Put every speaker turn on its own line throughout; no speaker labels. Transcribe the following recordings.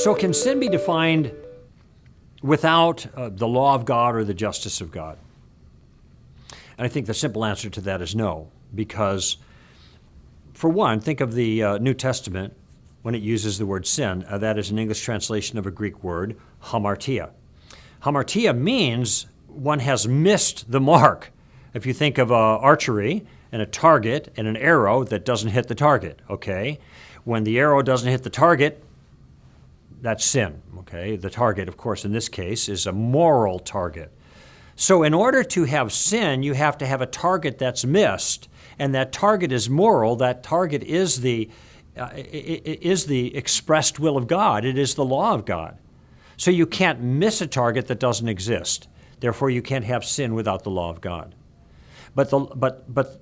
So can sin be defined without the law of God or the justice of God? And I think the simple answer to that is no, because for one, think of the New Testament when it uses the word sin. That is an English translation of a Greek word, hamartia. Hamartia means one has missed the mark. If you think of archery and a target and an arrow that doesn't hit the target, okay? When the arrow doesn't hit the target, that's sin, okay? The target, of course, in this case, is a moral target. So in order to have sin, you have to have a target that's missed, and that target is moral. That target is the expressed will of God. It is the law of God. So you can't miss a target that doesn't exist. Therefore, you can't have sin without the law of God. But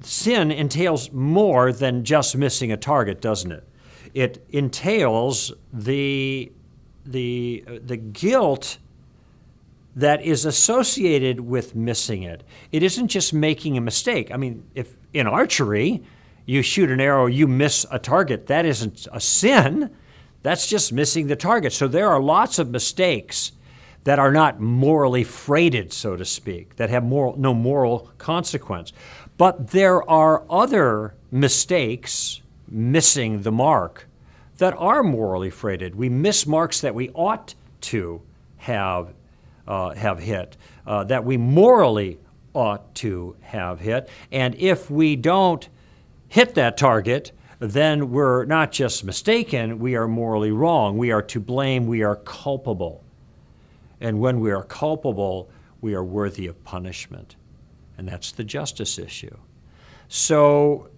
sin entails more than just missing a target, doesn't it? It entails the guilt that is associated with missing it. It isn't just making a mistake. I mean, if in archery you shoot an arrow, you miss a target, that isn't a sin. That's just missing the target. So there are lots of mistakes that are not morally freighted, so to speak, that have no moral consequence. But there are other mistakes, missing the mark, that are morally freighted. We miss marks that we ought to have hit, that we morally ought to have hit. And if we don't hit that target, then we're not just mistaken, we are morally wrong. We are to blame, we are culpable. And when we are culpable, we are worthy of punishment. And that's the justice issue. So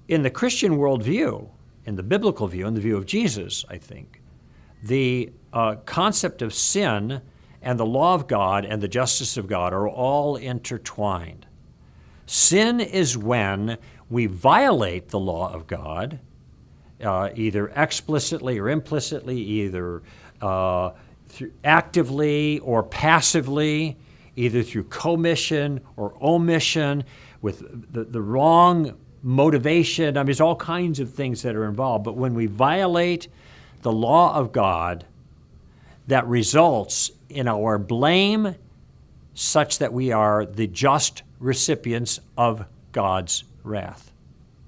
in the Christian worldview, in the biblical view, in the view of Jesus, I think, the concept of sin and the law of God and the justice of God are all intertwined. Sin is when we violate the law of God, either explicitly or implicitly, either actively or passively, either through commission or omission, with the wrong motivation. I mean, there's all kinds of things that are involved. But when we violate the law of God, that results in our blame such that we are the just recipients of God's wrath,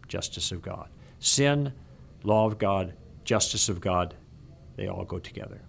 justice of God. Sin, law of God, justice of God, they all go together.